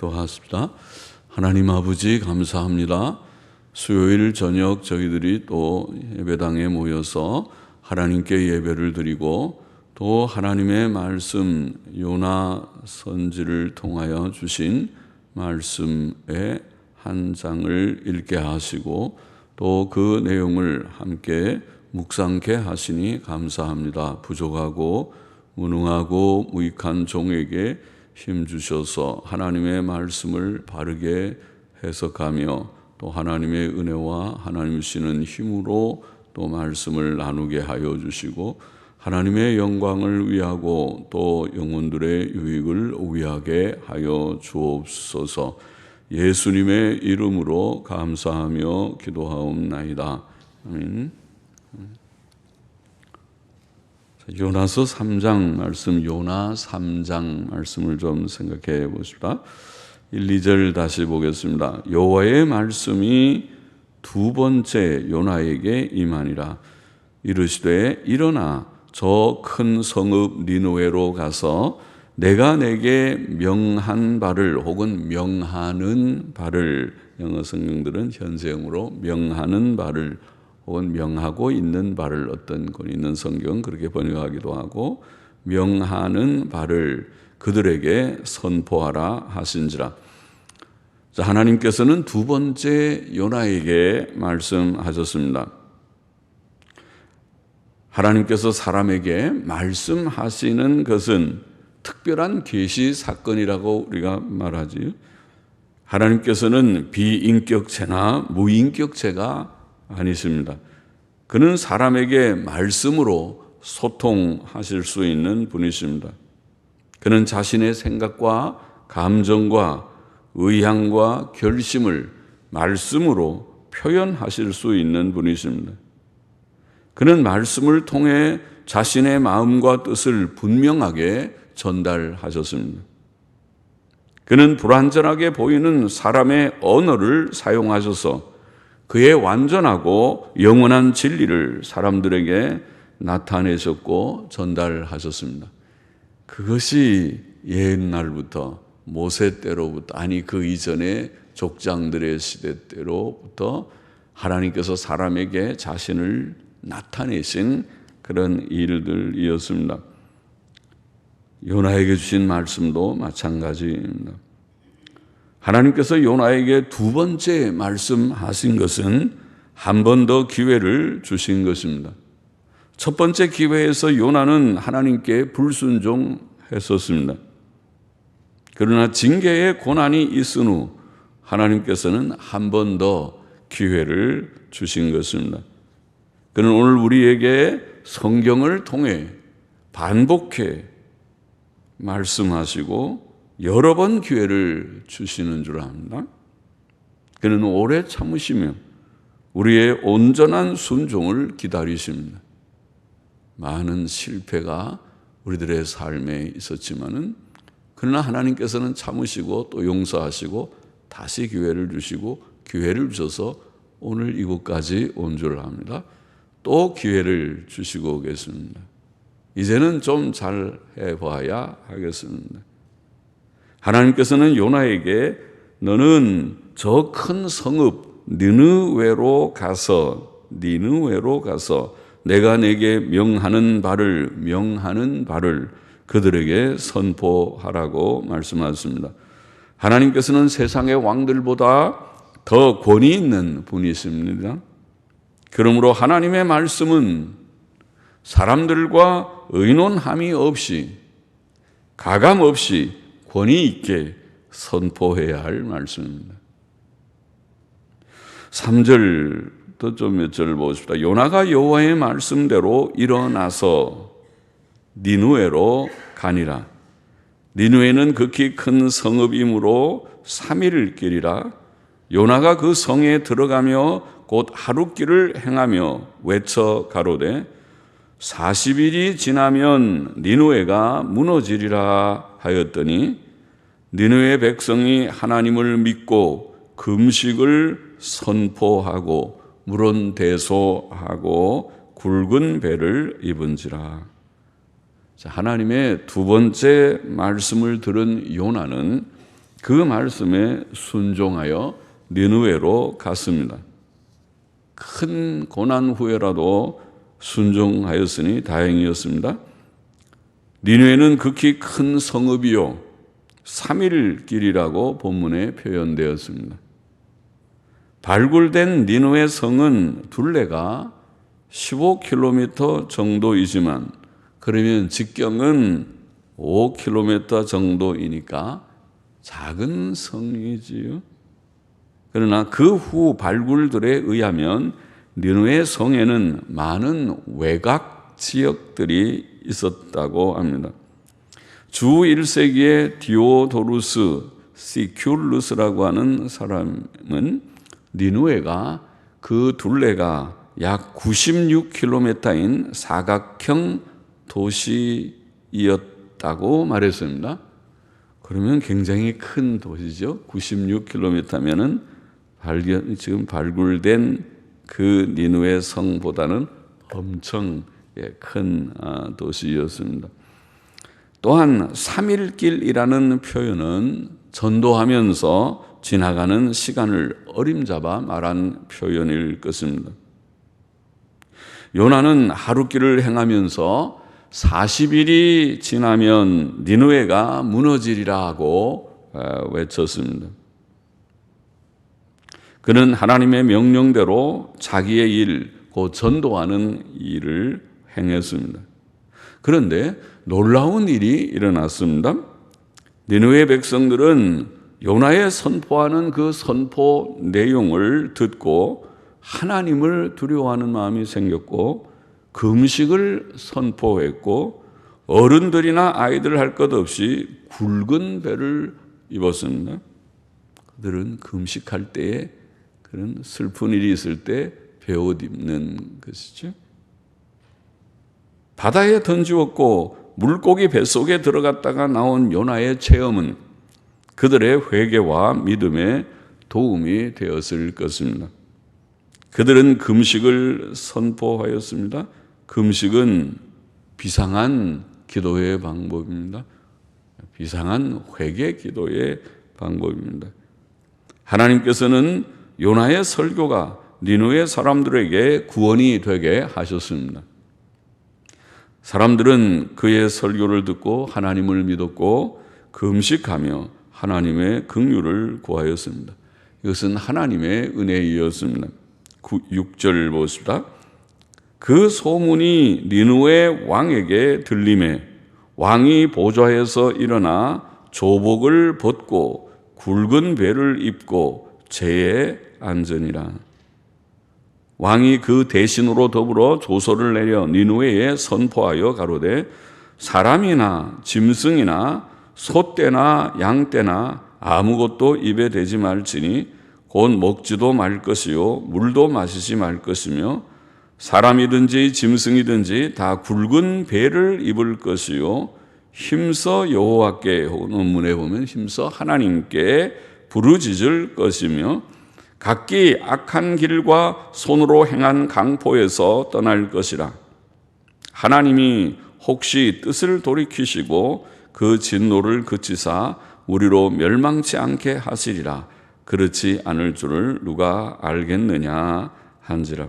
기도하십니다. 하나님 아버지 감사합니다. 수요일 저녁 저희들이 또 예배당에 모여서 하나님께 예배를 드리고 또 하나님의 말씀 요나 선지를 통하여 주신 말씀의 한 장을 읽게 하시고 또 그 내용을 함께 묵상케 하시니 감사합니다. 부족하고 무능하고 무익한 종에게 힘 주셔서 하나님의 말씀을 바르게 해석하며 또 하나님의 은혜와 하나님 주시는 힘으로 또 말씀을 나누게 하여 주시고 하나님의 영광을 위하고 또 영혼들의 유익을 위하게 하여 주옵소서. 예수님의 이름으로 감사하며 기도하옵나이다. 아멘. 요나서 3장 말씀, 요나 3장 말씀을 좀 생각해 보십시다. 1, 2절 다시 보겠습니다. 여호와의 말씀이 두 번째 요나에게 임하니라. 이르시되 일어나 저 큰 성읍 니느웨로 가서 내가 내게 명한 바를 혹은 명하는 바를, 영어 성경들은 현재형으로 명하는 바를 혹은 명하고 있는 바를, 어떤 권 있는 성경은 그렇게 번역하기도 하고 명하는 바를 그들에게 선포하라 하신지라. 자, 하나님께서는 두 번째 요나에게 말씀하셨습니다. 하나님께서 사람에게 말씀하시는 것은 특별한 계시 사건이라고 우리가 말하지. 하나님께서는 비인격체나 무인격체가 아니십니다. 그는 사람에게 말씀으로 소통하실 수 있는 분이십니다. 그는 자신의 생각과 감정과 의향과 결심을 말씀으로 표현하실 수 있는 분이십니다. 그는 말씀을 통해 자신의 마음과 뜻을 분명하게 전달하셨습니다. 그는 불완전하게 보이는 사람의 언어를 사용하셔서 그의 완전하고 영원한 진리를 사람들에게 나타내셨고 전달하셨습니다. 그것이 옛날부터 모세 때로부터, 아니 그 이전의 족장들의 시대 때로부터 하나님께서 사람에게 자신을 나타내신 그런 일들이었습니다. 요나에게 주신 말씀도 마찬가지입니다. 하나님께서 요나에게 두 번째 말씀하신 것은 한 번 더 기회를 주신 것입니다. 첫 번째 기회에서 요나는 하나님께 불순종했었습니다. 그러나 징계의 고난이 있은 후 하나님께서는 한 번 더 기회를 주신 것입니다. 그는 오늘 우리에게 성경을 통해 반복해 말씀하시고 여러 번 기회를 주시는 줄 압니다. 그는 오래 참으시며 우리의 온전한 순종을 기다리십니다. 많은 실패가 우리들의 삶에 있었지만은 그러나 하나님께서는 참으시고 또 용서하시고 다시 기회를 주시고 기회를 주셔서 오늘 이곳까지 온 줄 압니다. 또 기회를 주시고 계십니다. 이제는 좀 잘 해봐야 하겠습니다. 하나님께서는 요나에게 너는 저 큰 성읍 니느웨로 가서 내가 내게 명하는 바를 그들에게 선포하라고 말씀하셨습니다. 하나님께서는 세상의 왕들보다 더 권위 있는 분이십니다. 그러므로 하나님의 말씀은 사람들과 의논함이 없이 가감 없이 권위 있게 선포해야 할 말씀입니다. 3절도 좀 몇 절을 보십시다. 요나가 여호와의 말씀대로 일어나서 니느웨로 가니라. 니느웨는 극히 큰 성읍이므로 3일 길이라. 요나가 그 성에 들어가며 곧 하룻길을 행하며 외쳐 가로되 40일이 지나면 니느웨가 무너지리라 하였더니 니느웨 백성이 하나님을 믿고 금식을 선포하고 물론대소하고 굵은 배를 입은지라. 하나님의 두 번째 말씀을 들은 요나는 그 말씀에 순종하여 니느웨로 갔습니다. 큰 고난 후에라도 순종하였으니 다행이었습니다. 니느웨는 극히 큰 성읍이요 3일 길이라고 본문에 표현되었습니다. 발굴된 니느웨 성은 둘레가 15km 정도이지만 그러면 직경은 5km 정도이니까 작은 성이지요. 그러나 그 후 발굴들에 의하면 니느웨 성에는 많은 외곽 지역들이 있었다고 합니다. 주 1세기의 디오도루스 시큘루스라고 하는 사람은 니느웨가 그 둘레가 약 96km인 사각형 도시였다고 말했습니다. 그러면 굉장히 큰 도시죠. 96km면은 지금 발굴된 그 니느웨 성보다는 엄청 큰 도시였습니다. 또한 3일길이라는 표현은 전도하면서 지나가는 시간을 어림잡아 말한 표현일 것입니다. 요나는 하루길을 행하면서 40일이 지나면 니느웨가 무너지리라 하고 외쳤습니다. 그는 하나님의 명령대로 자기의 일, 곧 전도하는 일을 행했습니다. 그런데 놀라운 일이 일어났습니다. 니느웨 백성들은 요나의 선포하는 그 선포 내용을 듣고 하나님을 두려워하는 마음이 생겼고 금식을 선포했고 어른들이나 아이들 할 것 없이 굵은 배를 입었습니다. 그들은 금식할 때에 그런 슬픈 일이 있을 때 베옷 입는 것이죠. 바다에 던지었고 물고기 뱃속에 들어갔다가 나온 요나의 체험은 그들의 회개와 믿음에 도움이 되었을 것입니다. 그들은 금식을 선포하였습니다. 금식은 비상한 기도의 방법입니다. 비상한 회개 기도의 방법입니다. 하나님께서는 요나의 설교가 니느웨 사람들에게 구원이 되게 하셨습니다. 사람들은 그의 설교를 듣고 하나님을 믿었고 금식하며 하나님의 긍휼을 구하였습니다. 이것은 하나님의 은혜이었습니다. 6절 보십시다. 그 소문이 니느웨 왕에게 들림에 왕이 보좌에서 일어나 조복을 벗고 굵은 베를 입고 제에 앉으니라. 왕이 그 대신으로 더불어 조서를 내려 니느웨에 선포하여 가로되 사람이나 짐승이나 소떼나 양떼나 아무것도 입에 대지 말지니 곧 먹지도 말 것이요 물도 마시지 말 것이며 사람이든지 짐승이든지 다 굵은 배를 입을 것이요 힘써 여호와께, 논문에 보면 힘써 하나님께 부르짖을 것이며 각기 악한 길과 손으로 행한 강포에서 떠날 것이라. 하나님이 혹시 뜻을 돌이키시고 그 진노를 그치사 우리로 멸망치 않게 하시리라. 그렇지 않을 줄을 누가 알겠느냐 한지라.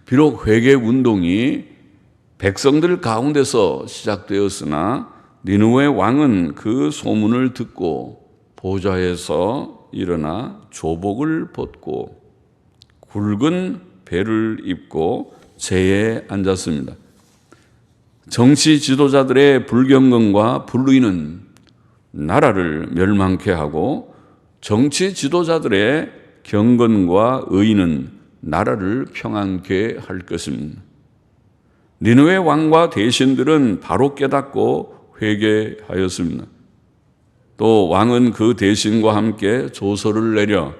비록 회개 운동이 백성들 가운데서 시작되었으나 니느웨 왕은 그 소문을 듣고 보좌에서 일어나 조복을 벗고 굵은 베를 입고 제에 앉았습니다. 정치 지도자들의 불경건과 불의는 나라를 멸망케 하고 정치 지도자들의 경건과 의는 나라를 평안케 할 것입니다. 니느웨 왕과 대신들은 바로 깨닫고 회개하였습니다. 또 왕은 그 대신과 함께 조서를 내려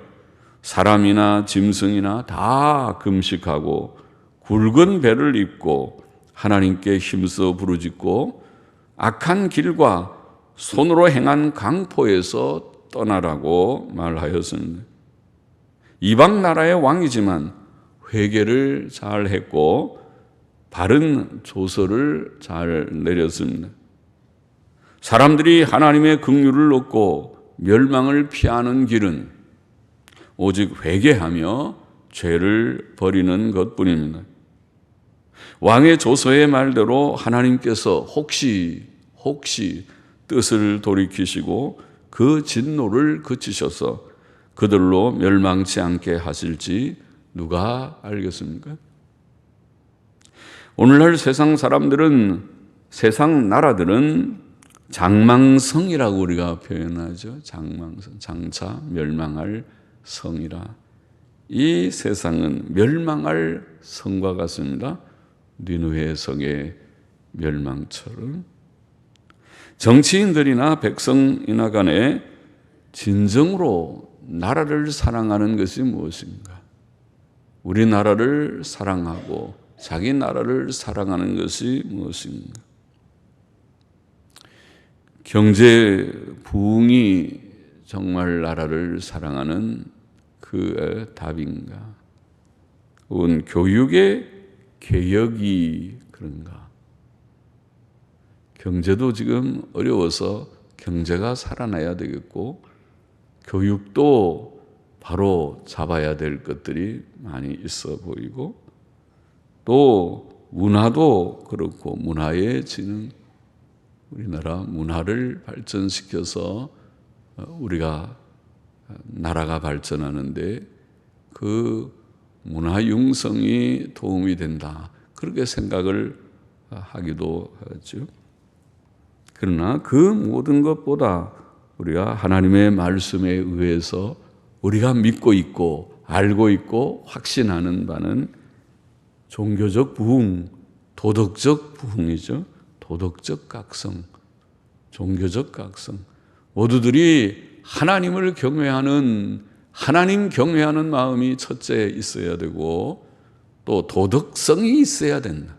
사람이나 짐승이나 다 금식하고 굵은 베를 입고 하나님께 힘써 부르짖고 악한 길과 손으로 행한 강포에서 떠나라고 말하였습니다. 이방 나라의 왕이지만 회개를 잘 했고 바른 조서를 잘 내렸습니다. 사람들이 하나님의 긍휼을 얻고 멸망을 피하는 길은 오직 회개하며 죄를 버리는 것뿐입니다. 왕의 조서의 말대로 하나님께서 혹시 뜻을 돌이키시고 그 진노를 그치셔서 그들로 멸망치 않게 하실지 누가 알겠습니까? 오늘날 세상 나라들은 장망성이라고 우리가 표현하죠. 장망성, 장차 멸망할 성이라. 이 세상은 멸망할 성과 같습니다. 니느웨 성의 멸망처럼. 정치인들이나 백성이나 간에 진정으로 나라를 사랑하는 것이 무엇인가? 우리나라를 사랑하고 자기 나라를 사랑하는 것이 무엇인가? 경제 부흥이 정말 나라를 사랑하는 그 답인가? 혹은 교육의 개혁이 그런가? 경제도 지금 어려워서 경제가 살아나야 되겠고 교육도 바로 잡아야 될 것들이 많이 있어 보이고 또 문화도 그렇고 문화의 진흥, 우리나라 문화를 발전시켜서 우리가 나라가 발전하는데 그 문화 융성이 도움이 된다. 그렇게 생각을 하기도 하죠. 그러나 그 모든 것보다 우리가 하나님의 말씀에 의해서 우리가 믿고 있고 알고 있고 확신하는 바는 종교적 부흥, 도덕적 부흥이죠. 도덕적 각성, 종교적 각성. 모두들이 하나님을 경외하는, 하나님 경외하는 마음이 첫째 있어야 되고 또 도덕성이 있어야 된다.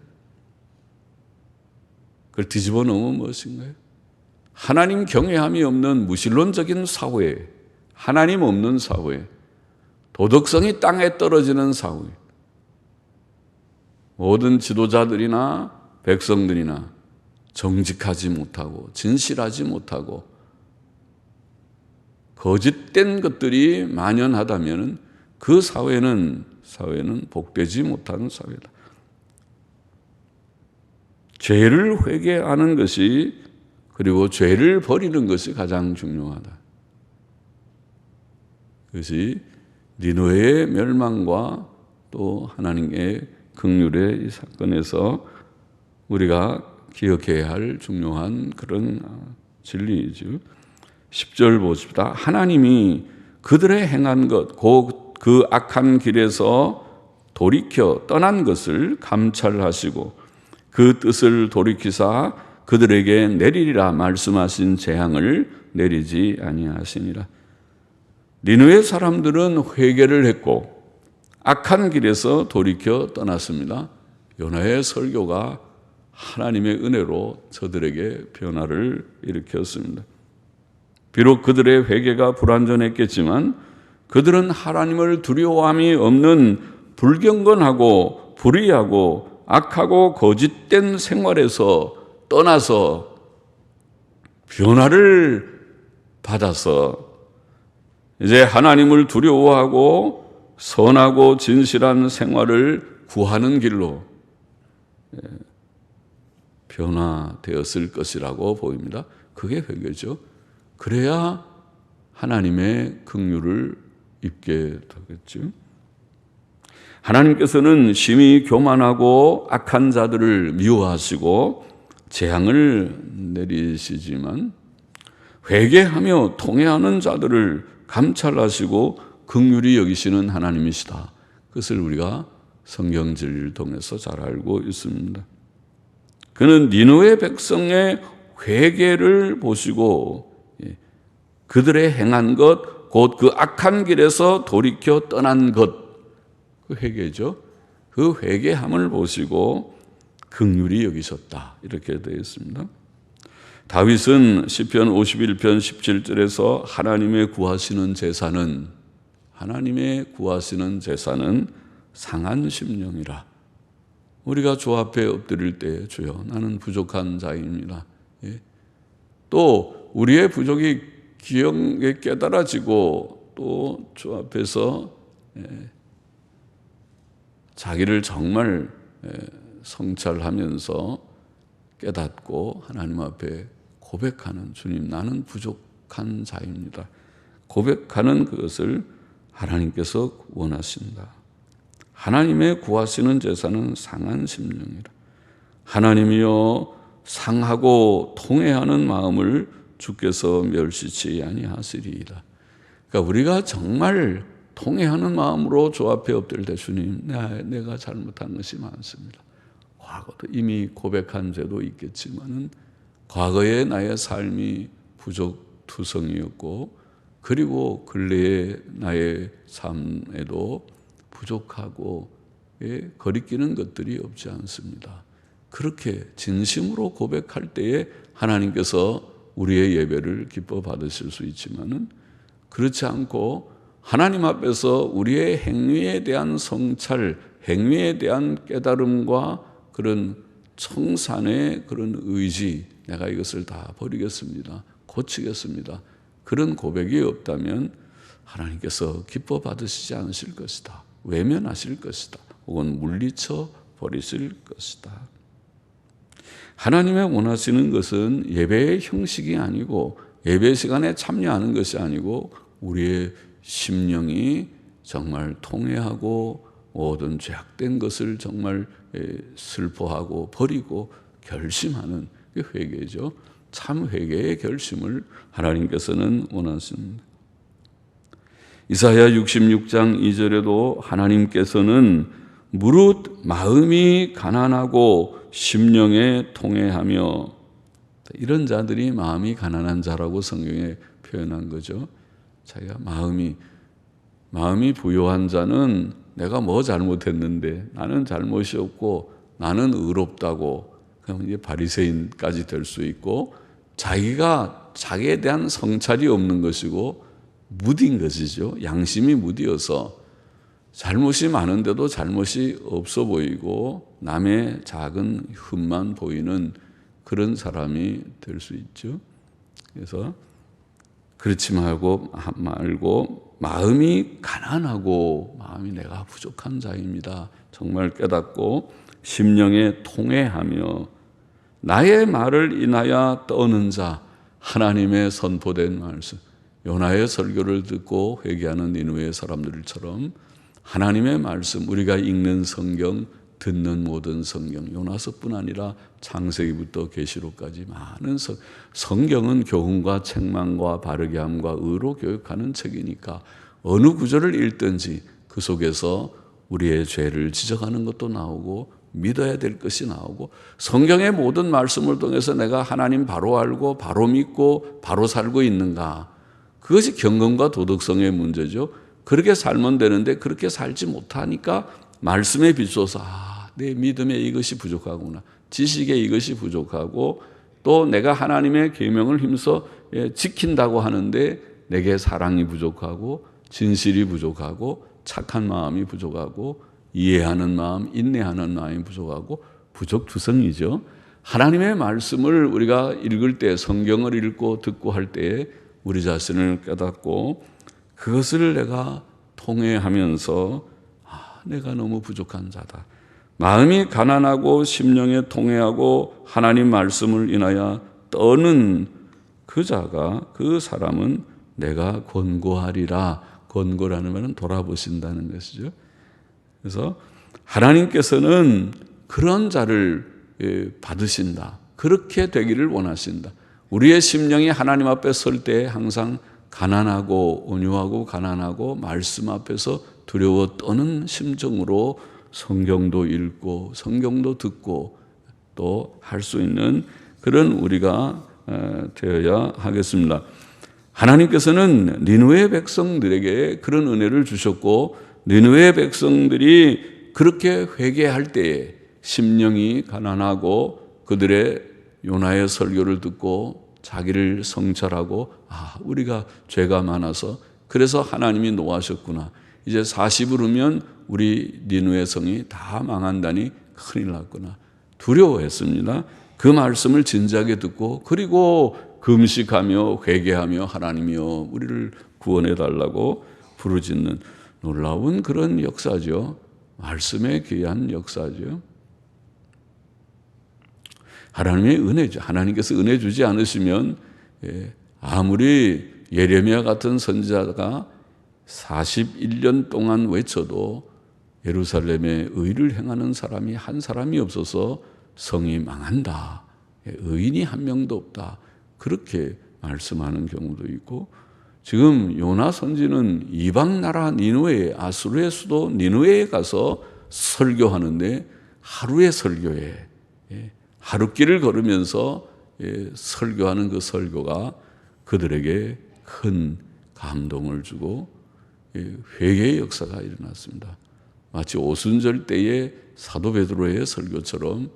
그걸 뒤집어 놓으면 무엇인가요? 하나님 경외함이 없는 무신론적인 사회, 하나님 없는 사회, 도덕성이 땅에 떨어지는 사회, 모든 지도자들이나 백성들이나 정직하지 못하고 진실하지 못하고 거짓된 것들이 만연하다면 그 사회는 복되지 못하는 사회다. 죄를 회개하는 것이 그리고 죄를 버리는 것이 가장 중요하다. 그것이 니느웨의 멸망과 또 하나님의 긍휼의 이 사건에서 우리가 기억해야 할 중요한 그런 진리이죠. 10절 보십시다. 하나님이 그들의 행한 것, 그 악한 길에서 돌이켜 떠난 것을 감찰하시고 그 뜻을 돌이키사 그들에게 내리리라 말씀하신 재앙을 내리지 아니하시니라. 니느웨 사람들은 회개를 했고 악한 길에서 돌이켜 떠났습니다. 요나의 설교가 하나님의 은혜로 저들에게 변화를 일으켰습니다. 비록 그들의 회개가 불완전했겠지만 그들은 하나님을 두려워함이 없는 불경건하고 불의하고 악하고 거짓된 생활에서 떠나서 변화를 받아서 이제 하나님을 두려워하고 선하고 진실한 생활을 구하는 길로 변화되었을 것이라고 보입니다. 그게 회개죠. 그래야 하나님의 긍휼을 입게 되겠죠. 하나님께서는 심히 교만하고 악한 자들을 미워하시고 재앙을 내리시지만 회개하며 통회하는 자들을 감찰하시고 긍휼히 여기시는 하나님이시다. 그것을 우리가 성경진리를 통해서 잘 알고 있습니다. 그는 니느웨 백성의 회개를 보시고 그들의 행한 것, 곧 그 악한 길에서 돌이켜 떠난 것, 그 회개죠. 그 회개함을 보시고 긍휼히 여기셨다. 이렇게 되어 있습니다. 다윗은 시편 51편 17절에서 하나님의 구하시는 제사는 상한 심령이라. 우리가 주 앞에 엎드릴 때 주여 나는 부족한 자입니다. 또 우리의 부족이 기억에 깨달아지고 또 주 앞에서 자기를 정말 성찰하면서 깨닫고 하나님 앞에 고백하는, 주님 나는 부족한 자입니다, 고백하는 그것을 하나님께서 원하신다. 하나님의 구하시는 제사는 상한 심령이라. 하나님이여 상하고 통회하는 마음을 주께서 멸시치 아니하시리이다. 그러니까 우리가 정말 통회하는 마음으로 주 앞에 엎드릴 때, 주님 내가 잘못한 것이 많습니다. 과거도 이미 고백한 죄도 있겠지만은 과거의 나의 삶이 부족투성이었고, 그리고 근래의 나의 삶에도 부족하고 거리끼는 것들이 없지 않습니다. 그렇게 진심으로 고백할 때에 하나님께서 우리의 예배를 기뻐 받으실 수 있지만은, 그렇지 않고 하나님 앞에서 우리의 행위에 대한 성찰, 행위에 대한 깨달음과 그런 청산의 그런 의지, 내가 이것을 다 버리겠습니다, 고치겠습니다, 그런 고백이 없다면 하나님께서 기뻐 받으시지 않으실 것이다, 외면하실 것이다, 혹은 물리쳐 버리실 것이다. 하나님의 원하시는 것은 예배의 형식이 아니고, 예배 시간에 참여하는 것이 아니고, 우리의 심령이 정말 통회하고 모든 죄악된 것을 정말 슬퍼하고 버리고 결심하는 회개죠. 참 회개의 결심을 하나님께서는 원하십니다. 이사야 66장 2절에도 하나님께서는 무릇 마음이 가난하고 심령에 통회하며, 이런 자들이 마음이 가난한 자라고 성경에 표현한 거죠. 자기가 마음이 부요한 자는 내가 뭐 잘못했는데, 나는 잘못이 없고 나는 의롭다고, 그럼 이제 바리새인까지 될 수 있고, 자기에 대한 성찰이 없는 것이고 무딘 것이죠. 양심이 무디어서 잘못이 많은데도 잘못이 없어 보이고 남의 작은 흠만 보이는 그런 사람이 될 수 있죠. 그래서 그렇지 말고 마음이 가난하고, 마음이 내가 부족한 자입니다, 정말 깨닫고 심령에 통회하며, 나의 말을 인하여 떠는 자, 하나님의 선포된 말씀, 요나의 설교를 듣고 회개하는 니느웨의 사람들처럼 하나님의 말씀, 우리가 읽는 성경, 듣는 모든 성경, 요나서뿐 아니라 창세기부터 계시록까지 많은 성경은 교훈과 책망과 바르게 함과 의로 교육하는 책이니까 어느 구절을 읽든지 그 속에서 우리의 죄를 지적하는 것도 나오고 믿어야 될 것이 나오고, 성경의 모든 말씀을 통해서 내가 하나님 바로 알고 바로 믿고 바로 살고 있는가, 그것이 경건과 도덕성의 문제죠. 그렇게 살면 되는데 그렇게 살지 못하니까 말씀에 비추어서 내 믿음에 이것이 부족하구나, 지식에 이것이 부족하고, 또 내가 하나님의 계명을 힘써 지킨다고 하는데 내게 사랑이 부족하고 진실이 부족하고 착한 마음이 부족하고 이해하는 마음, 인내하는 마음이 부족하고, 부족투성이죠. 하나님의 말씀을 우리가 읽을 때, 성경을 읽고 듣고 할 때에 우리 자신을 깨닫고 그것을 내가 통회하면서 내가 너무 부족한 자다, 마음이 가난하고 심령에 통회하고 하나님 말씀을 인하여 떠는 그 자가, 그 사람은 내가 권고하리라. 권고라는 말은 돌아보신다는 것이죠. 그래서 하나님께서는 그런 자를 받으신다, 그렇게 되기를 원하신다. 우리의 심령이 하나님 앞에 설 때 항상 가난하고 온유하고 가난하고 말씀 앞에서 두려워 떠는 심정으로 성경도 읽고 성경도 듣고 또 할 수 있는 그런 우리가 되어야 하겠습니다. 하나님께서는 니느웨 백성들에게 그런 은혜를 주셨고, 니느웨 백성들이 그렇게 회개할 때에 심령이 가난하고 그들의 요나의 설교를 듣고 자기를 성찰하고 우리가 죄가 많아서 그래서 하나님이 노하셨구나, 이제 40을 후면 우리 니느웨 성이 다 망한다니 큰일 났구나 두려워했습니다. 그 말씀을 진지하게 듣고, 그리고 금식하며 회개하며 하나님이여 우리를 구원해 달라고 부르짖는 놀라운 그런 역사죠. 말씀에 귀한 역사죠. 하나님의 은혜죠. 하나님께서 은혜 주지 않으시면 아무리 예레미야 같은 선지자가 41년 동안 외쳐도 예루살렘에 의를 행하는 사람이 한 사람이 없어서 성이 망한다. 의인이 한 명도 없다. 그렇게 말씀하는 경우도 있고, 지금 요나 선지는 이방 나라 니느웨, 아수르의 수도 니느웨에 가서 설교하는데 하루의 설교에 하루길을 걸으면서 설교하는 그 설교가 그들에게 큰 감동을 주고 회개의 역사가 일어났습니다. 마치 오순절 때의 사도 베드로의 설교처럼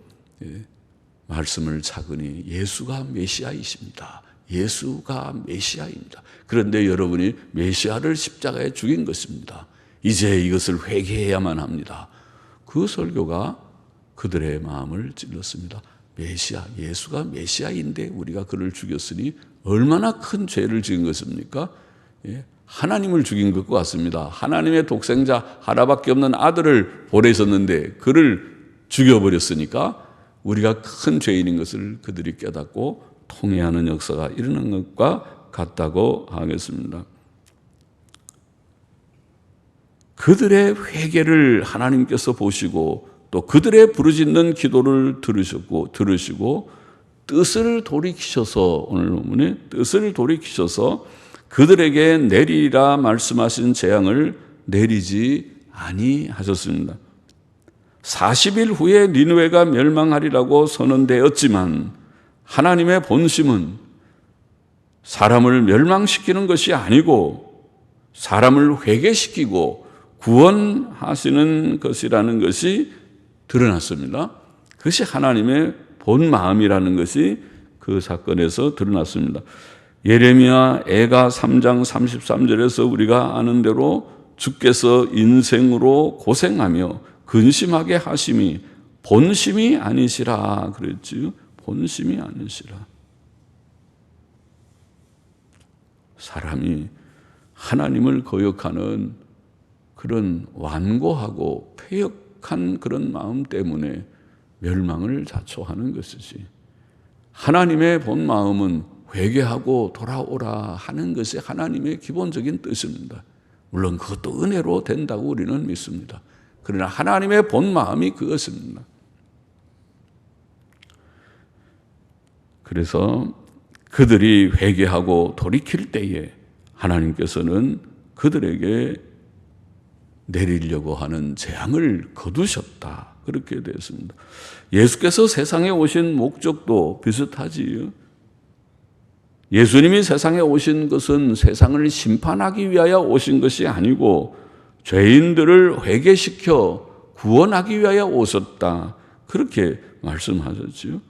말씀을 차근히 예수가 메시아이십니다. 예수가 메시아입니다. 그런데 여러분이 메시아를 십자가에 죽인 것입니다. 이제 이것을 회개해야만 합니다. 그 설교가 그들의 마음을 찔렀습니다. 메시아, 예수가 메시아인데 우리가 그를 죽였으니 얼마나 큰 죄를 지은 것입니까? 하나님을 죽인 것 같습니다. 하나님의 독생자 하나밖에 없는 아들을 보내셨는데 그를 죽여버렸으니까 우리가 큰 죄인인 것을 그들이 깨닫고 통회하는 역사가 일어난 것과 같다고 하겠습니다. 그들의 회개를 하나님께서 보시고 또 그들의 부르짖는 기도를 들으시고 뜻을 돌이키셔서, 오늘 본문에 뜻을 돌이키셔서 그들에게 내리라 말씀하신 재앙을 내리지 아니하셨습니다. 40일 후에 니느웨가 멸망하리라고 선언되었지만 하나님의 본심은 사람을 멸망시키는 것이 아니고 사람을 회개시키고 구원하시는 것이라는 것이 드러났습니다. 그것이 하나님의 본 마음이라는 것이 그 사건에서 드러났습니다. 예레미야 애가 3장 33절에서 우리가 아는 대로 주께서 인생으로 고생하며 근심하게 하심이 본심이 아니시라 그랬지요. 본심이 아니시라. 사람이 하나님을 거역하는 그런 완고하고 패역한 그런 마음 때문에 멸망을 자초하는 것이지, 하나님의 본 마음은 회개하고 돌아오라 하는 것이 하나님의 기본적인 뜻입니다. 물론 그것도 은혜로 된다고 우리는 믿습니다. 그러나 하나님의 본 마음이 그것입니다. 그래서 그들이 회개하고 돌이킬 때에 하나님께서는 그들에게 내리려고 하는 재앙을 거두셨다. 그렇게 되었습니다. 예수께서 세상에 오신 목적도 비슷하지요. 예수님이 세상에 오신 것은 세상을 심판하기 위하여 오신 것이 아니고 죄인들을 회개시켜 구원하기 위하여 오셨다. 그렇게 말씀하셨지요.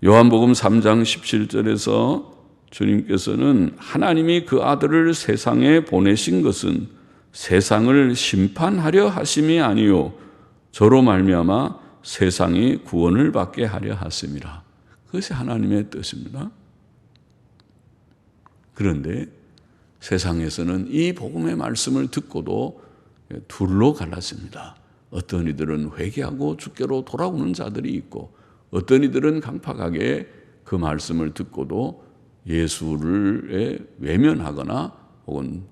요한복음 3장 17절에서 주님께서는 하나님이 그 아들을 세상에 보내신 것은 세상을 심판하려 하심이 아니요 저로 말미암아 세상이 구원을 받게 하려 하심이라. 그것이 하나님의 뜻입니다. 그런데 세상에서는 이 복음의 말씀을 듣고도 둘로 갈랐습니다. 어떤 이들은 회개하고 주께로 돌아오는 자들이 있고 어떤 이들은 강팍하게 그 말씀을 듣고도 예수를 외면하거나 혹은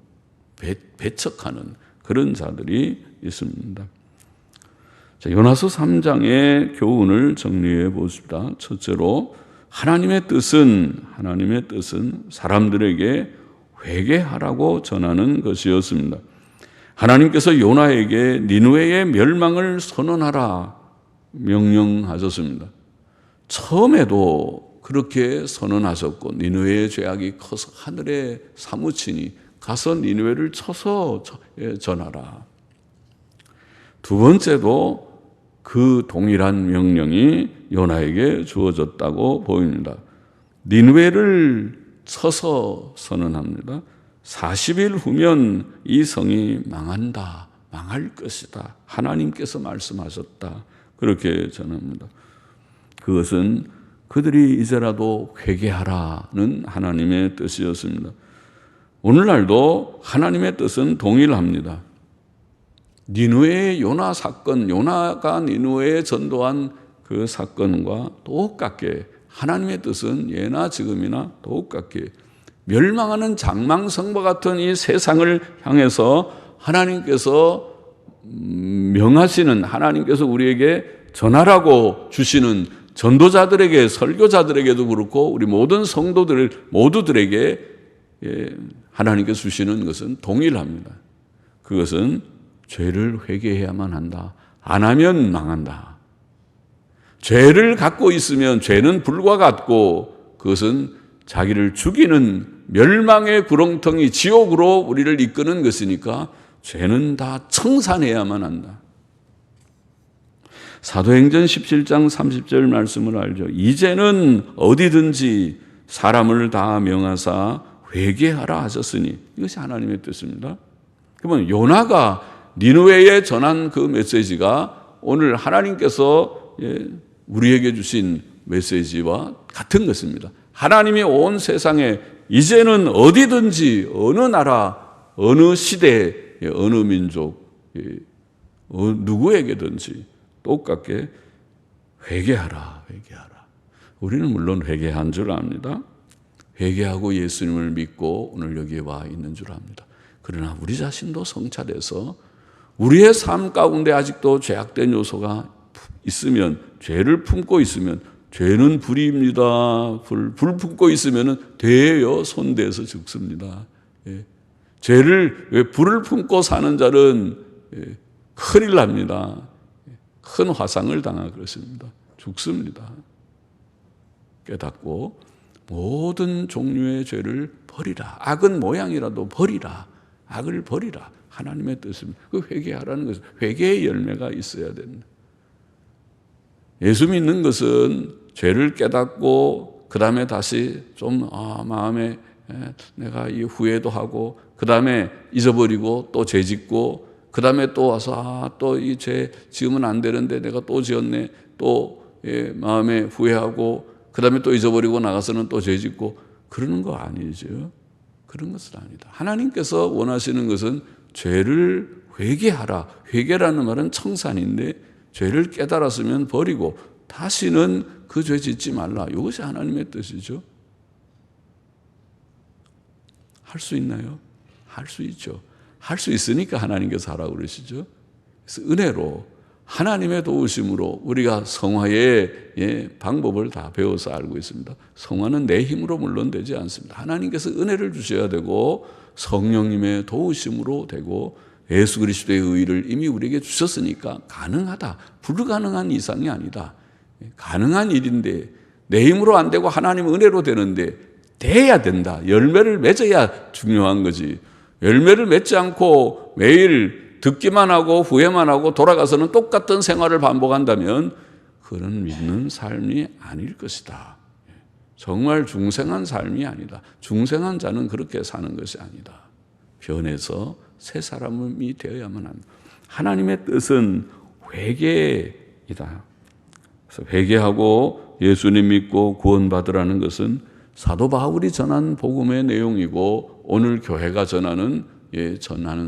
배척하는 그런 자들이 있습니다. 자, 요나서 3장의 교훈을 정리해 보십시다. 첫째로 하나님의 뜻은 사람들에게 회개하라고 전하는 것이었습니다. 하나님께서 요나에게 니느웨의 멸망을 선언하라 명령하셨습니다. 처음에도 그렇게 선언하셨고 니느웨의 죄악이 커서 하늘에 사무치니 가서 니느웨를 쳐서 전하라. 두 번째도 그 동일한 명령이 요나에게 주어졌다고 보입니다. 니느웨를 쳐서 선언합니다. 40일 후면 이 성이 망한다, 망할 것이다. 하나님께서 말씀하셨다. 그렇게 전합니다. 그것은 그들이 이제라도 회개하라는 하나님의 뜻이었습니다. 오늘날도 하나님의 뜻은 동일합니다. 니느웨의 요나 사건, 요나가 니느웨에 전도한 그 사건과 똑같게 하나님의 뜻은 예나 지금이나 똑같게 멸망하는 장망성과 같은 이 세상을 향해서 하나님께서 명하시는, 하나님께서 우리에게 전하라고 주시는 전도자들에게, 설교자들에게도 그렇고 우리 모든 성도들 모두들에게 하나님께서 주시는 것은 동일합니다. 그것은 죄를 회개해야만 한다. 안 하면 망한다. 죄를 갖고 있으면 죄는 불과 같고 그것은 자기를 죽이는 멸망의 구렁텅이 지옥으로 우리를 이끄는 것이니까 죄는 다 청산해야만 한다. 사도행전 17장 30절 말씀을 알죠. 이제는 어디든지 사람을 다 명하사 회개하라 하셨으니, 이것이 하나님의 뜻입니다. 그러면 요나가 니느웨에 전한 그 메시지가 오늘 하나님께서 우리에게 주신 메시지와 같은 것입니다. 하나님이 온 세상에 이제는 어디든지 어느 나라, 어느 시대, 어느 민족, 누구에게든지 똑같게 회개하라, 회개하라. 우리는 물론 회개한 줄 압니다. 회개하고 예수님을 믿고 오늘 여기에 와 있는 줄 압니다. 그러나 우리 자신도 성찰해서 우리의 삶 가운데 아직도 죄악된 요소가 있으면, 죄를 품고 있으면, 죄는 불입니다. 불 품고 있으면 대여 손대서 죽습니다. 죄를, 왜 불을 품고 사는 자는 큰일 납니다. 큰 화상을 당하고 그렇습니다. 죽습니다. 깨닫고 모든 종류의 죄를 버리라. 악은 모양이라도 버리라. 악을 버리라. 하나님의 뜻입니다. 그 회개하라는 것은 회개의 열매가 있어야 됩니다. 예수 믿는 것은 죄를 깨닫고 그 다음에 다시 좀 마음에 내가 이 후회도 하고 그 다음에 잊어버리고 또 죄 짓고 그 다음에 또 와서 또 이 죄 지으면 안 되는데 내가 또 지었네, 또 마음에 후회하고 그 다음에 또 잊어버리고 나가서는 또 죄 짓고 그러는 거 아니죠. 그런 것은 아니다. 하나님께서 원하시는 것은 죄를 회개하라. 회개라는 말은 청산인데 죄를 깨달았으면 버리고 다시는 그 죄 짓지 말라. 이것이 하나님의 뜻이죠. 할 수 있나요? 할 수 있죠. 할 수 있으니까 하나님께서 하라고 그러시죠. 그래서 은혜로 하나님의 도우심으로 우리가 성화의 방법을 다 배워서 알고 있습니다. 성화는 내 힘으로 물론 되지 않습니다. 하나님께서 은혜를 주셔야 되고 성령님의 도우심으로 되고 예수 그리스도의 의를 이미 우리에게 주셨으니까 가능하다. 불가능한 이상이 아니다. 가능한 일인데 내 힘으로 안 되고 하나님 은혜로 되는데 돼야 된다. 열매를 맺어야 중요한 거지. 열매를 맺지 않고 매일 듣기만 하고 후회만 하고 돌아가서는 똑같은 생활을 반복한다면 그런 믿는 삶이 아닐 것이다. 정말 중생한 삶이 아니다. 중생한 자는 그렇게 사는 것이 아니다. 변해서 새 사람이 되어야만 합니다. 하나님의 뜻은 회개이다. 그래서 회개하고 예수님 믿고 구원받으라는 것은 사도 바울이 전한 복음의 내용이고 오늘 교회가 전하는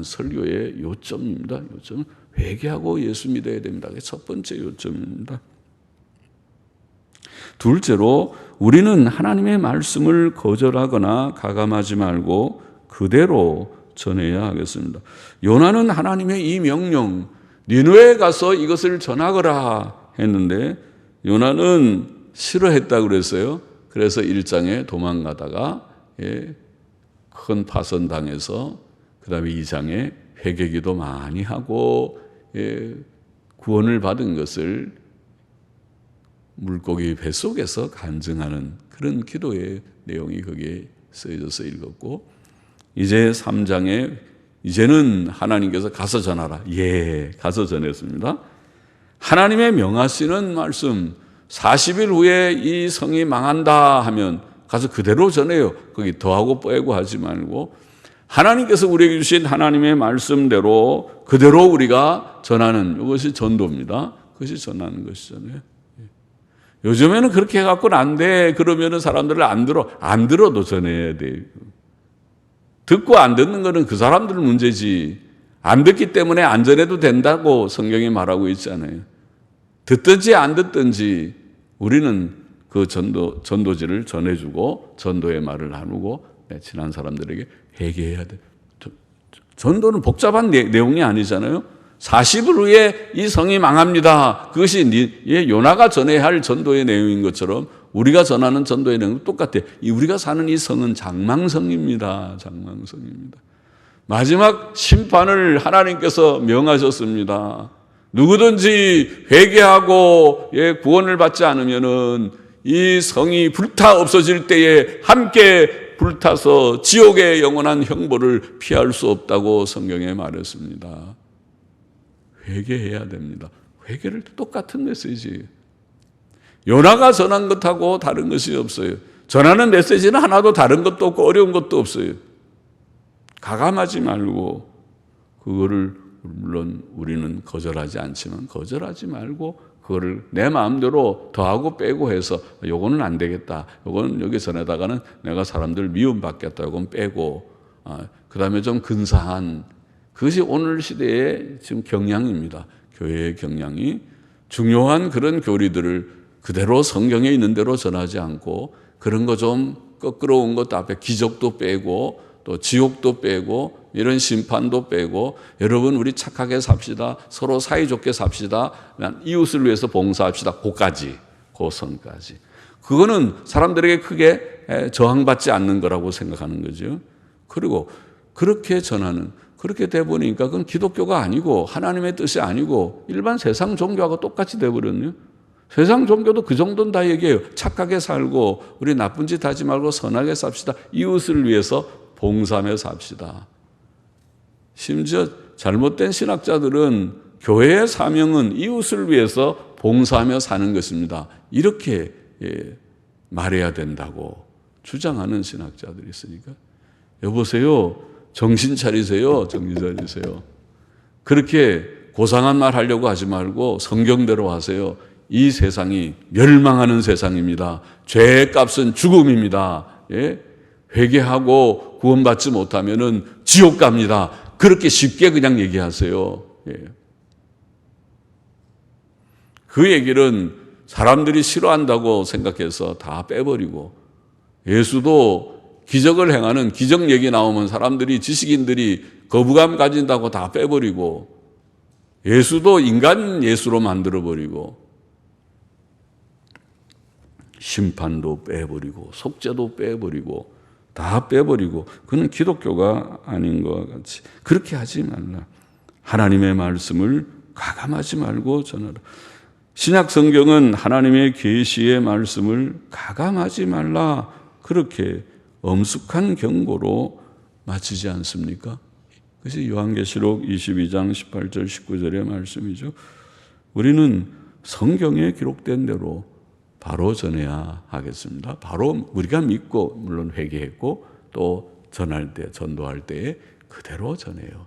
설교의 요점입니다. 요점 회개하고 예수 믿어야 됩니다. 그게 첫 번째 요점입니다. 둘째로 우리는 하나님의 말씀을 거절하거나 가감하지 말고 그대로 전해야 하겠습니다. 요나는 하나님의 이 명령, 니느웨에 가서 이것을 전하거라 했는데 요나는 싫어했다고 그랬어요. 그래서 1장에 도망가다가 큰 파선당해서 그 다음에 2장에 회개기도 많이 하고 구원을 받은 것을 물고기 뱃속에서 간증하는 그런 기도의 내용이 거기에 쓰여져서 읽었고 이제 3장에 이제는 하나님께서 가서 전하라. 가서 전했습니다. 하나님의 명하시는 말씀 40일 후에 이 성이 망한다 하면 가서 그대로 전해요. 거기 더하고 빼고 하지 말고 하나님께서 우리에게 주신 하나님의 말씀대로 그대로 우리가 전하는 이것이 전도입니다. 그것이 전하는 것이잖아요. 요즘에는 그렇게 해갖고는 안 돼. 그러면은 사람들을 안 들어도 전해야 돼. 듣고 안 듣는 거는 그 사람들 문제지. 안 듣기 때문에 안 전해도 된다고 성경이 말하고 있잖아요. 듣든지 안 듣든지 우리는 그 전도지를 전해주고 전도의 말을 나누고 친한 사람들에게 회개해야 돼. 전도는 복잡한 내용이 아니잖아요. 40일 후에 이 성이 망합니다. 그것이 요나가 전해야 할 전도의 내용인 것처럼 우리가 전하는 전도의 내용은 똑같아요. 우리가 사는 이 성은 장망성입니다. 장망성입니다. 마지막 심판을 하나님께서 명하셨습니다. 누구든지 회개하고 구원을 받지 않으면은 이 성이 불타 없어질 때에 함께 불타서 지옥의 영원한 형벌을 피할 수 없다고 성경에 말했습니다. 회개해야 됩니다. 회개를 똑같은 메시지예요. 요나가 전한 것하고 다른 것이 없어요. 전하는 메시지는 하나도 다른 것도 없고 어려운 것도 없어요. 가감하지 말고 그거를 물론 우리는 거절하지 않지만 거절하지 말고 그거를 내 마음대로 더하고 빼고 해서 요거는 안 되겠다. 요거는 여기 전에다가는 내가 사람들 미움받겠다. 요건 빼고 그 다음에 좀 근사한 그것이 오늘 시대의 지금 경향입니다. 교회의 경향이 중요한 그런 교리들을 그대로 성경에 있는 대로 전하지 않고 그런 거 좀 거꾸로운 것도 앞에 기적도 빼고 또 지옥도 빼고 이런 심판도 빼고 여러분 우리 착하게 삽시다. 서로 사이좋게 삽시다. 이웃을 위해서 봉사합시다. 고까지 고선까지. 그거는 사람들에게 크게 저항받지 않는 거라고 생각하는 거죠. 그리고 그렇게 전하는 그렇게 돼 보니까 그건 기독교가 아니고 하나님의 뜻이 아니고 일반 세상 종교하고 똑같이 돼 버렸네요. 세상 종교도 그 정도는 다 얘기해요. 착하게 살고 우리 나쁜 짓 하지 말고 선하게 삽시다. 이웃을 위해서 봉사하며 삽시다. 심지어 잘못된 신학자들은 교회의 사명은 이웃을 위해서 봉사하며 사는 것입니다. 이렇게 말해야 된다고 주장하는 신학자들이 있으니까 여보세요. 정신 차리세요. 정신 차리세요. 그렇게 고상한 말 하려고 하지 말고 성경대로 하세요. 이 세상이 멸망하는 세상입니다. 죄의 값은 죽음입니다. 회개하고 구원받지 못하면은 지옥 갑니다. 그렇게 쉽게 그냥 얘기하세요. 그 얘기는 사람들이 싫어한다고 생각해서 다 빼버리고 예수도 기적을 행하는 기적 얘기 나오면 사람들이 지식인들이 거부감 가진다고 다 빼버리고 예수도 인간 예수로 만들어버리고 심판도 빼버리고 속죄도 빼버리고 다 빼버리고 그는 기독교가 아닌 것과 같이 그렇게 하지 말라. 하나님의 말씀을 가감하지 말고 전하라. 신약 성경은 하나님의 계시의 말씀을 가감하지 말라 그렇게 엄숙한 경고로 마치지 않습니까? 그것이 요한계시록 22장 18절 19절의 말씀이죠. 우리는 성경에 기록된 대로 바로 전해야 하겠습니다. 바로 우리가 믿고 물론 회개했고 또 전할 때 전도할 때에 그대로 전해요.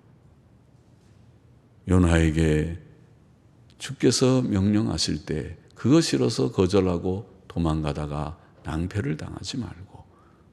요나에게 주께서 명령하실 때 그거 싫어서 거절하고 도망가다가 낭패를 당하지 말고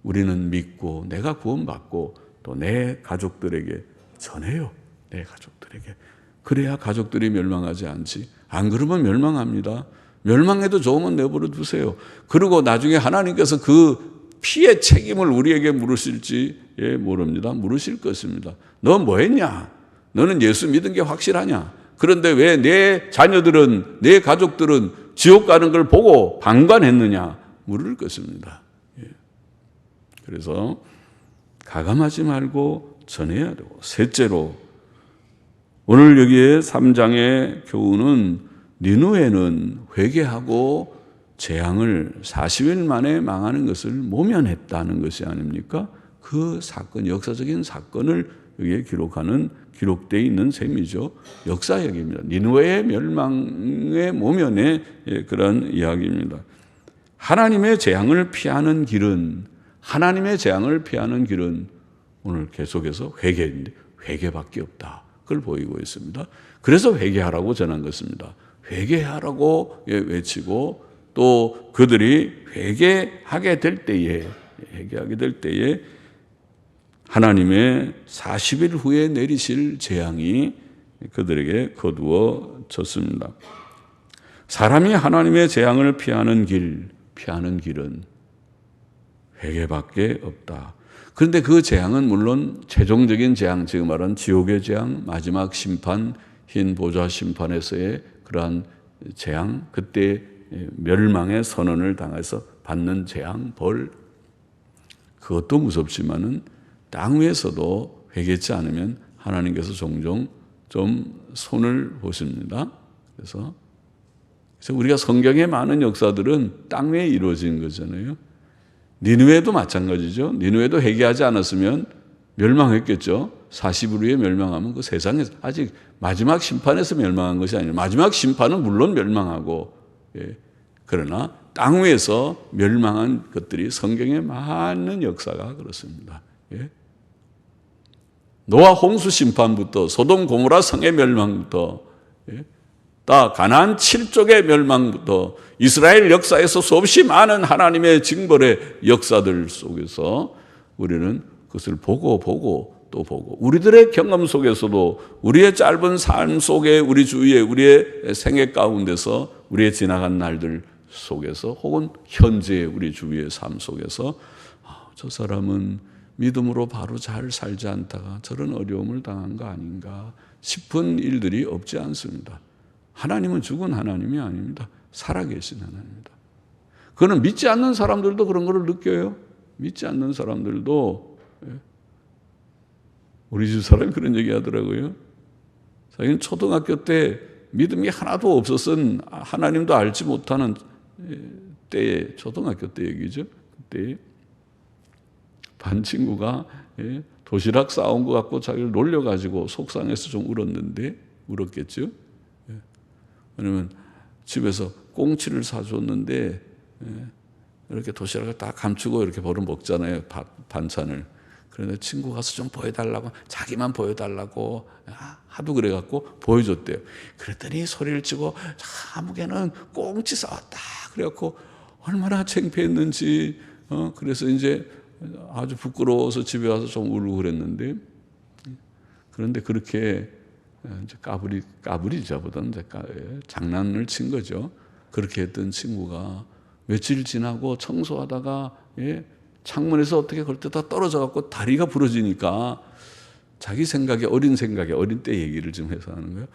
우리는 믿고 내가 구원받고 또 내 가족들에게 전해요. 내 가족들에게. 그래야 가족들이 멸망하지 않지. 안 그러면 멸망합니다. 멸망해도 좋으면 내버려 두세요. 그리고 나중에 하나님께서 그 피의 책임을 우리에게 물으실지 모릅니다. 물으실 것입니다. 너 뭐 했냐? 너는 예수 믿은 게 확실하냐? 그런데 왜 내 자녀들은 내 가족들은 지옥 가는 걸 보고 방관했느냐? 물을 것입니다. 그래서 가감하지 말고 전해야 되고 셋째로 오늘 여기에 3장의 교훈은 니느웨는 회개하고 재앙을 40일 만에 망하는 것을 모면했다는 것이 아닙니까? 그 사건, 역사적인 사건을 여기에 기록되어 있는 셈이죠. 역사 얘기입니다. 니느웨의 멸망의 모면의 그런 이야기입니다. 하나님의 재앙을 피하는 길은 오늘 계속해서 회개인데 회개밖에 없다. 그걸 보이고 있습니다. 그래서 회개하라고 전한 것입니다. 회개하라고 외치고 또 그들이 회개하게 될 때에 하나님의 40일 후에 내리실 재앙이 그들에게 거두어졌습니다. 사람이 하나님의 재앙을 피하는 길은 회개밖에 없다. 그런데 그 재앙은 물론 최종적인 재앙, 지금 말한 지옥의 재앙, 마지막 심판, 흰 보좌 심판에서의 그러한 재앙, 그때 멸망의 선언을 당해서 받는 재앙, 벌, 그것도 무섭지만은 땅 위에서도 회개치 않으면 하나님께서 종종 좀 손을 보십니다. 그래서 우리가 성경의 많은 역사들은 땅 위에 이루어진 거잖아요. 니느웨도 마찬가지죠. 니느웨도 회개하지 않았으면 멸망했겠죠. 40일 후에 멸망하면 그 세상에서 아직 마지막 심판에서 멸망한 것이 아니라 마지막 심판은 물론 멸망하고, 그러나 땅 위에서 멸망한 것들이 성경에 많은 역사가 그렇습니다. 노아 홍수 심판부터 소돔 고모라 성의 멸망부터 다 가나안 7족의 멸망부터 이스라엘 역사에서 수없이 많은 하나님의 징벌의 역사들 속에서 우리는 그것을 보고 또 보고 우리들의 경험 속에서도 우리의 짧은 삶 속에 우리 주위에 우리의 생애 가운데서 우리의 지나간 날들 속에서 혹은 현재의 우리 주위의 삶 속에서 저 사람은 믿음으로 바로 잘 살지 않다가 저런 어려움을 당한 거 아닌가 싶은 일들이 없지 않습니다. 하나님은 죽은 하나님이 아닙니다. 살아계신 하나님입니다. 그거는 믿지 않는 사람들도 그런 걸 느껴요. 믿지 않는 사람들도, 우리 집 사람이 그런 얘기 하더라고요. 자기는 초등학교 때 믿음이 하나도 없었은 하나님도 알지 못하는 때에, 초등학교 때 얘기죠. 그때 반 친구가 도시락 싸온 것 갖고 자기를 놀려가지고 속상해서 좀 울었겠죠. 왜냐면 집에서 꽁치를 사줬는데 이렇게 도시락을 다 감추고 이렇게 버려 먹잖아요. 반찬을. 그런데 친구 가서 좀 보여달라고, 자기만 보여달라고 하도 그래갖고 보여줬대요. 그랬더니 소리를 치고 아무개는 꽁치 싸왔다. 그래갖고 얼마나 창피했는지, 그래서 이제 아주 부끄러워서 집에 와서 좀 울고 그랬는데, 그런데 그렇게 이제 까불이자보다는 장난을 친 거죠. 그렇게 했던 친구가 며칠 지나고 청소하다가 창문에서 어떻게 그럴 때 다 떨어져갖고 다리가 부러지니까 자기 생각에 어린 때 얘기를 좀 해서 하는 거예요.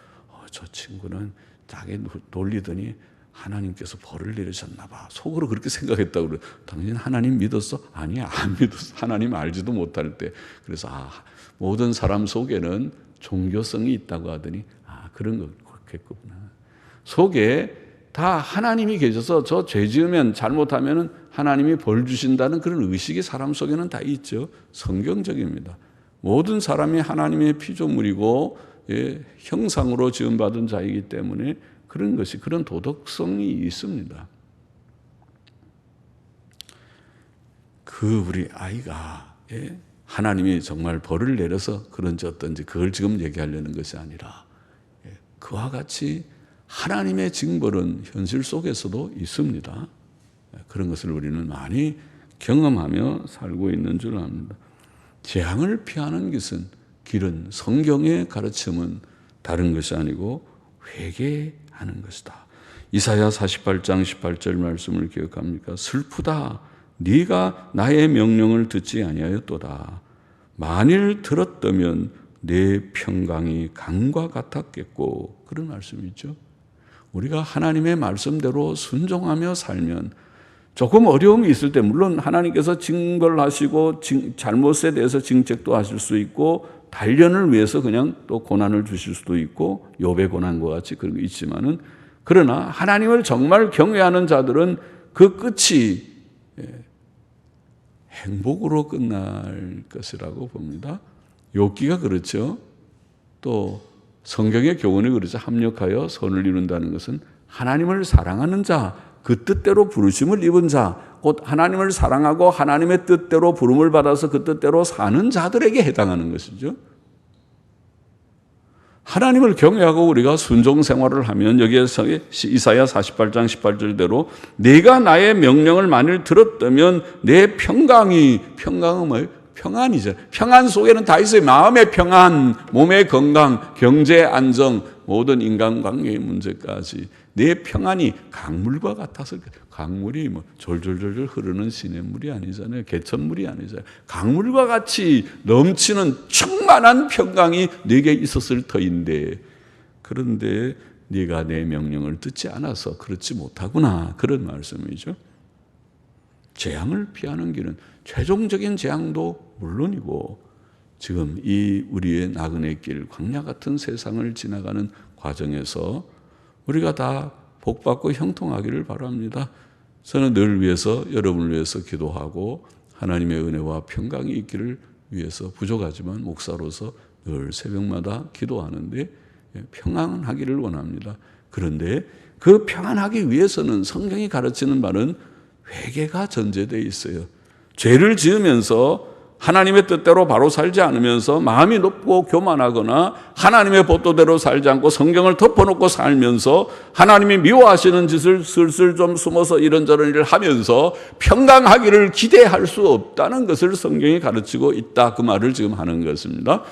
저 친구는 자기 놀리더니 하나님께서 벌을 내리셨나 봐. 속으로 그렇게 생각했다고 그래. 당신 하나님 믿었어? 아니야, 안 믿었어. 하나님 알지도 못할 때. 그래서 모든 사람 속에는 종교성이 있다고 하더니 그런 거겠구나. 속에 다 하나님이 계셔서 저 죄 지으면 잘못하면 하나님이 벌 주신다는 그런 의식이 사람 속에는 다 있죠. 성경적입니다. 모든 사람이 하나님의 피조물이고 형상으로 지음받은 자이기 때문에 그런 도덕성이 있습니다. 우리 아이가 하나님이 정말 벌을 내려서 그런지 어떤지 그걸 지금 얘기하려는 것이 아니라 그와 같이 하나님의 징벌은 현실 속에서도 있습니다. 그런 것을 우리는 많이 경험하며 살고 있는 줄 압니다. 재앙을 피하는 길은 성경의 가르침은 다른 것이 아니고 회개하는 것이다. 이사야 48장 18절 말씀을 기억합니까? 슬프다. 네가 나의 명령을 듣지 아니하였도다. 만일 들었다면 내 평강이 강과 같았겠고, 그런 말씀이 있죠. 우리가 하나님의 말씀대로 순종하며 살면 조금 어려움이 있을 때, 물론 하나님께서 징벌하시고 잘못에 대해서 징책도 하실 수 있고 단련을 위해서 그냥 또 고난을 주실 수도 있고 욥의 고난과 같이 그런 게 있지만은, 그러나 하나님을 정말 경외하는 자들은 그 끝이 행복으로 끝날 것이라고 봅니다. 욥기가 그렇죠. 또 성경의 교훈이 그렇죠. 합력하여 선을 이룬다는 것은 하나님을 사랑하는 자, 그 뜻대로 부르심을 입은 자, 곧 하나님을 사랑하고 하나님의 뜻대로 부름을 받아서 그 뜻대로 사는 자들에게 해당하는 것이죠. 하나님을 경외하고 우리가 순종 생활을 하면 여기에서 이사야 48장 18절대로 네가 나의 명령을 만일 들었다면 내 평강은 뭐예요? 평안이죠. 평안 속에는 다 있어요. 마음의 평안, 몸의 건강, 경제 안정, 모든 인간관계의 문제까지 내 평안이 강물과 같아서 강물이 뭐 졸졸졸졸 흐르는 시냇물이 아니잖아요. 개천물이 아니잖아요. 강물과 같이 넘치는 충만한 평강이 네게 있었을 터인데 그런데 네가 내 명령을 듣지 않아서 그렇지 못하구나. 그런 말씀이죠. 재앙을 피하는 길은 최종적인 재앙도 물론이고 지금 이 우리의 나그네 길, 광야 같은 세상을 지나가는 과정에서 우리가 다 복받고 형통하기를 바랍니다. 저는 늘 위해서 여러분을 위해서 기도하고 하나님의 은혜와 평강이 있기를 위해서 부족하지만 목사로서 늘 새벽마다 기도하는데 평안하기를 원합니다. 그런데 그 평안하기 위해서는 성경이 가르치는 바는 회개가 전제되어 있어요. 죄를 지으면서 하나님의 뜻대로 바로 살지 않으면서 마음이 높고 교만하거나 하나님의 법도대로 살지 않고 성경을 덮어놓고 살면서 하나님이 미워하시는 짓을 슬슬 좀 숨어서 이런저런 일을 하면서 평강하기를 기대할 수 없다는 것을 성경이 가르치고 있다. 그 말을 지금 하는 것입니다.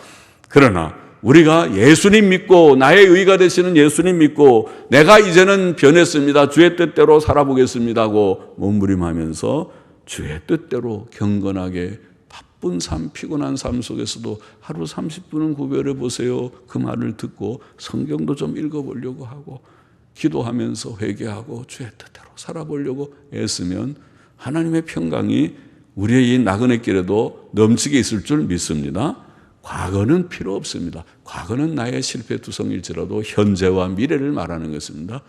그러나 우리가 예수님 믿고 나의 의가 되시는 예수님 믿고 내가 이제는 변했습니다. 주의 뜻대로 살아보겠습니다 하고 몸부림하면서 주의 뜻대로 경건하게 바쁜 삶, 피곤한 삶 속에서도 하루 30분은 구별해 보세요. 그 말을 듣고 성경도 좀 읽어보려고 하고 기도하면서 회개하고 주의 뜻대로 살아보려고 애쓰면 하나님의 평강이 우리의 이 나그네 길에도 넘치게 있을 줄 믿습니다. 과거는 필요 없습니다. 과거는 나의 실패 투성일지라도 현재와 미래를 말하는 것입니다.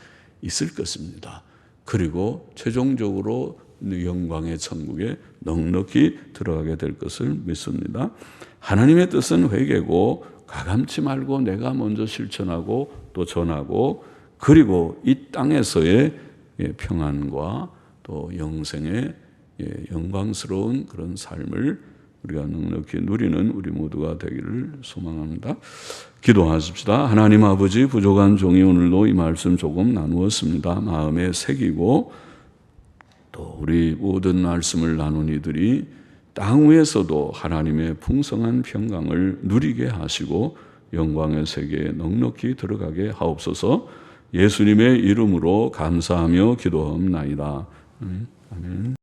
있을 것입니다. 그리고 최종적으로 영광의 천국에 넉넉히 들어가게 될 것을 믿습니다. 하나님의 뜻은 회개고 가감치 말고 내가 먼저 실천하고 또 전하고 그리고 이 땅에서의 평안과 또 영생의 영광스러운 그런 삶을 우리가 넉넉히 누리는 우리 모두가 되기를 소망합니다. 기도하십시다. 하나님 아버지, 부족한 종이 오늘도 이 말씀 조금 나누었습니다. 마음에 새기고 또 우리 모든 말씀을 나눈 이들이 땅 위에서도 하나님의 풍성한 평강을 누리게 하시고 영광의 세계에 넉넉히 들어가게 하옵소서. 예수님의 이름으로 감사하며 기도하옵나이다. 아멘.